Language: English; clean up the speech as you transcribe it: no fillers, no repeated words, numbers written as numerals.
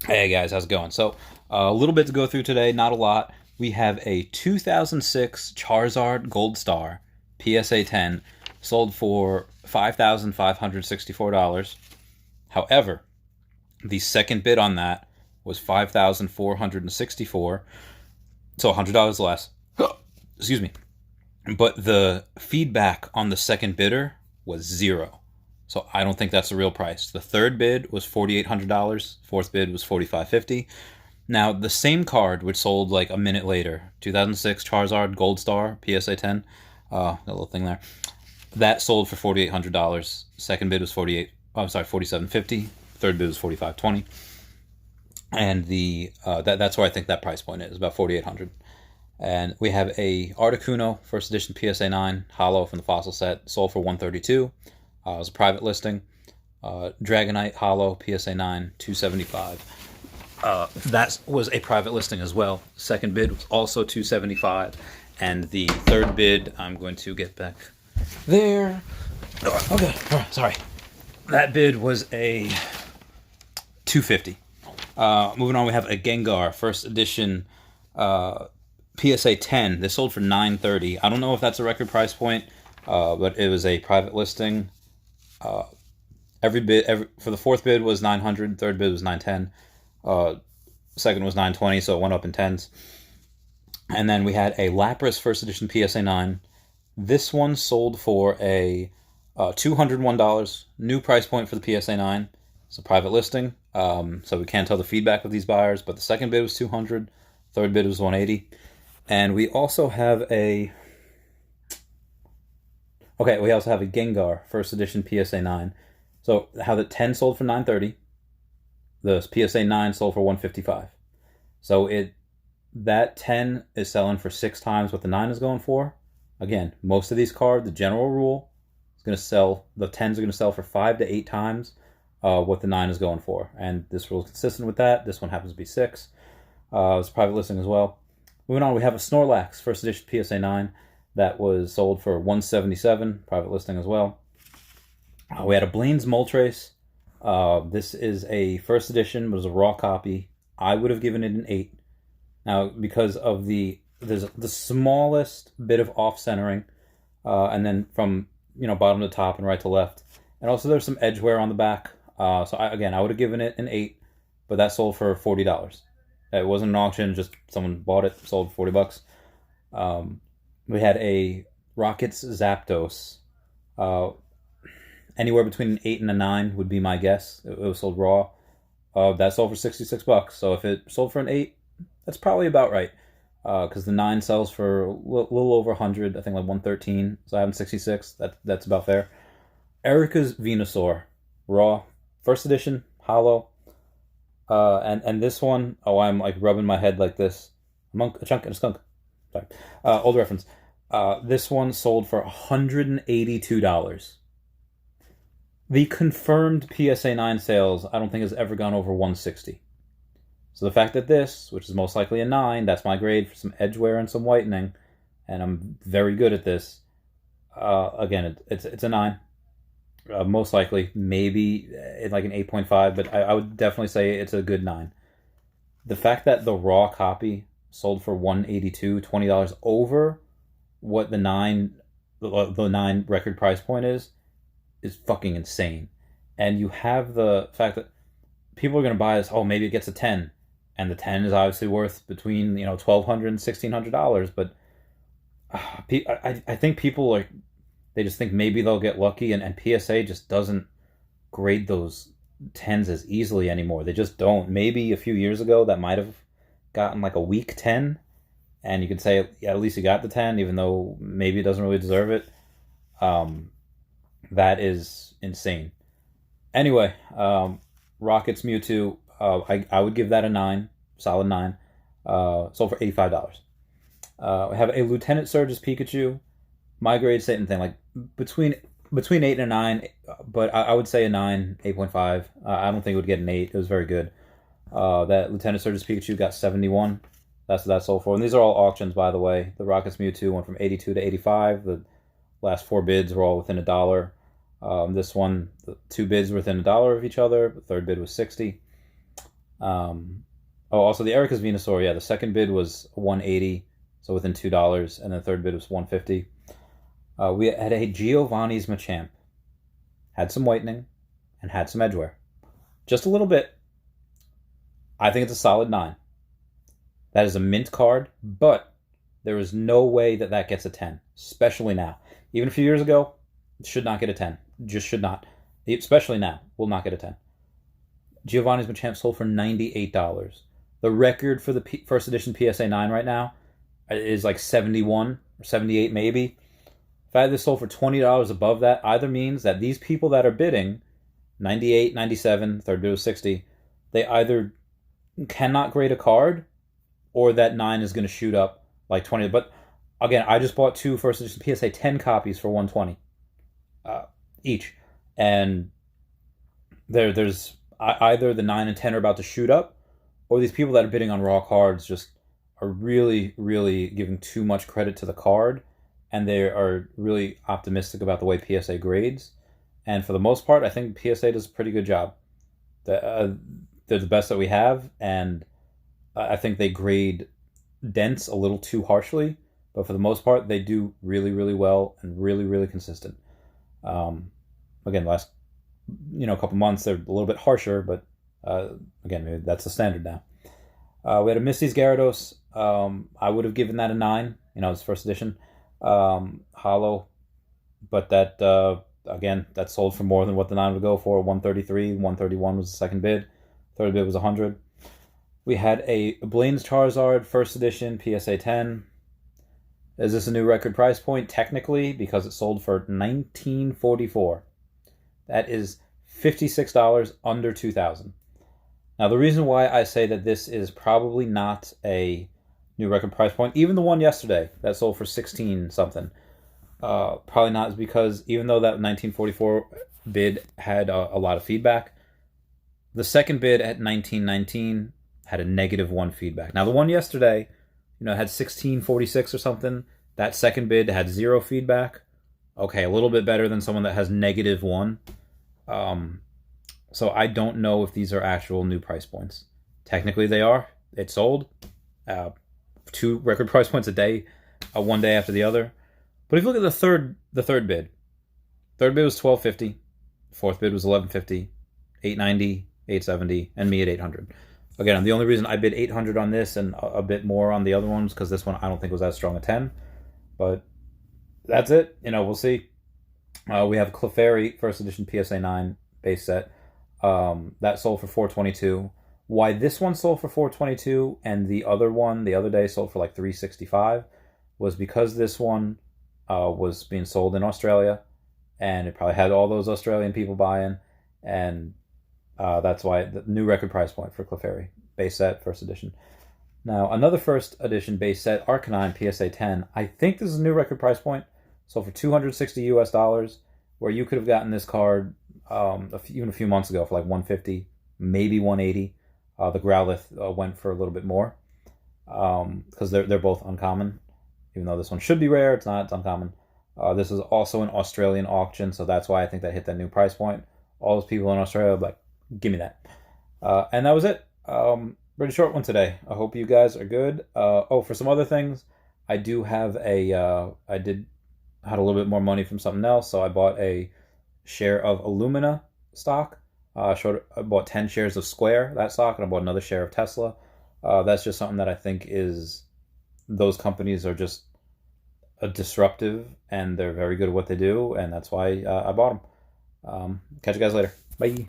Hey guys, how's it going? So, a little bit to go through today, not a lot. We have a 2006 Charizard Gold Star PSA 10 sold for $5,564. However, the second bid on that was $5,464, so $100 less. Excuse me. But the feedback on the second bidder was zero. So I don't think that's the real price. The third bid was $4,800. Fourth bid was $4,550. Now the same card, which sold like a minute later, 2006 Charizard Gold Star PSA 10, that little thing there, that sold for $4,800. Second bid was 48. I'm sorry, 47.50. Third bid was 45.20. And that's where I think that price point is, about 4,800. And we have a Articuno first edition PSA 9 hollow from the fossil set, sold for 132. It was a private listing. Dragonite hollow PSA 9 275. That was a private listing as well. Second bid was also 275, and the third bid, I'm going to get back there. Okay, all right, sorry. That bid was a 250. Moving on, we have a Gengar first edition PSA 10. This sold for 930. I don't know if that's a record price point, but it was a private listing. Every bid for the fourth bid was 900. Third bid was 910. Second was 920, so it went up in tens. And then we had a Lapras first edition PSA 9. This one sold for a $201. New price point for the PSA 9. It's a private listing, so we can't tell the feedback of these buyers. But the second bid was 200. Third bid was 180. And we also have a Gengar first edition PSA 9. So how the 10 sold for 930, the PSA 9 sold for 155. So that 10 is selling for 6 times what the 9 is going for. Again, most of these cards, the general rule is going to sell, the 10s are going to sell for 5 to 8 times what the 9 is going for. And this rule is consistent with that. This one happens to be 6. It's a private listing as well. Moving on, we have a Snorlax first edition PSA 9 that was sold for 177, private listing as well. We had a Blaine's Moltres. This is a first edition, but it was a raw copy. I would have given it an 8. Now, because of there's the smallest bit of off centering, and then from bottom to top and right to left, and also there's some edge wear on the back. So I would have given it an 8, but that sold for $40. It wasn't an auction; just someone bought it, sold for $40. We had a Rockets Zapdos. Anywhere between an 8 and a 9 would be my guess. It was sold raw. That sold for $66. So if it sold for an 8, that's probably about right. Because the 9 sells for a little over 100, I think like 113. So I have 66. That's about fair. Erica's Venusaur, raw, first edition, hollow. And this one, I'm like rubbing my head like this. A chunk and a skunk. Sorry. Old reference. This one sold for $182. The confirmed PSA 9 sales, I don't think has ever gone over 160. So the fact that this, which is most likely a 9, that's my grade for some edge wear and some whitening, and I'm very good at this. Again, it's a 9. Most likely, maybe like an 8.5, but I would definitely say it's a good 9. The fact that the raw copy sold for $182, $20 over what the 9 record price point is fucking insane. And you have the fact that people are going to buy this, oh, maybe it gets a 10. And the 10 is obviously worth between, $1,200 and $1,600. But I think people they just think maybe they'll get lucky. And PSA just doesn't grade those 10s as easily anymore. They just don't. Maybe a few years ago that might have gotten like a weak 10. And you could say, yeah, at least you got the 10, even though maybe it doesn't really deserve it. That is insane. Anyway, Rockets Mewtwo, I would give that a 9, solid 9. Sold for $85. We have a Lieutenant Surge's Pikachu. My grade, same thing, like between 8 and a 9, but I would say a 9, 8.5. I don't think it would get an 8. It was very good. That Lieutenant Surge's Pikachu got 71. That's what that sold for. And these are all auctions, by the way. The Rockets Mewtwo went from 82 to 85. The last 4 bids were all within $1. This one, the 2 bids were within $1 of each other. The third bid was 60. Oh, also the Erica's Venusaur. Yeah, the second bid was $180, so within $2, and the third bid was $150. We had a Giovanni's Machamp. Had some whitening and had some edgeware. Just a little bit. I think it's a solid 9. That is a mint card, but there is no way that that gets a 10, especially now. Even a few years ago, it should not get a 10. Just should not. Especially now, will not get a 10. Giovanni's Machamp sold for $98. The record for the first edition PSA 9 right now is like 71 or 78 maybe. If I had this sold for $20 above that, either means that these people that are bidding 98, 97, third bid was 60, they either cannot grade a card or that 9 is going to shoot up like 20. But again, I just bought 2 first edition PSA 10 copies for $120 each. And there's either the 9 and 10 are about to shoot up, or these people that are bidding on raw cards just are really, really giving too much credit to the card, and they are really optimistic about the way PSA grades. And for the most part, I think PSA does a pretty good job. They're the best that we have, and I think they grade dents a little too harshly, but for the most part, they do really, really well and really, really consistent. Again, last couple months they're a little bit harsher, but again, maybe that's the standard now. We had a Misty's Gyarados. I would have given that a 9. It's first edition, hollow, but that again, that sold for more than what the 9 would go for. 133, 131 was the second bid. Third bid was 100. We had a Blaine's Charizard first edition PSA 10. Is this a new record price point? Technically, because it sold for $19.44. That is $56 under $2,000. Now, the reason why I say that this is probably not a new record price point, even the one yesterday that sold for 16 something, probably not, is because even though that 1944 bid had a lot of feedback, the second bid at 1919 had a -1 feedback. Now, the one yesterday, had 1646 or something. That second bid had 0 feedback. Okay, a little bit better than someone that has -1. So I don't know if these are actual new price points. Technically, they are. It sold 2 record price points a day, one day after the other. But if you look at the third bid was $12.50, fourth bid was $11.50, $8.90, $8.70, and me at $800. Again, the only reason I bid $800 on this and a bit more on the other ones because this one I don't think was as strong a 10. But that's it. We'll see. We have Clefairy first edition PSA 9 base set. That sold for $422. Why this one sold for $422 and the other one the other day sold for like $365 was because this one was being sold in Australia, and it probably had all those Australian people buying, and that's why the new record price point for Clefairy base set first edition. Now, another first edition base set, Arcanine PSA 10. I think this is a new record price point. Sold for $260 where you could have gotten this card even a few months ago for like $150, maybe $180. The Growlithe went for a little bit more because they're both uncommon. Even though this one should be rare, it's not. It's uncommon. This is also an Australian auction, so that's why I think that hit that new price point. All those people in Australia were like, give me that. And that was it. Pretty short one today. I hope you guys are good. For some other things, I do have had a little bit more money from something else, so I bought a share of Illumina stock. I bought 10 shares of Square, that stock, and I bought another share of Tesla. That's just something that I think those companies are just disruptive, and they're very good at what they do, and that's why I bought them. Catch you guys later. Bye.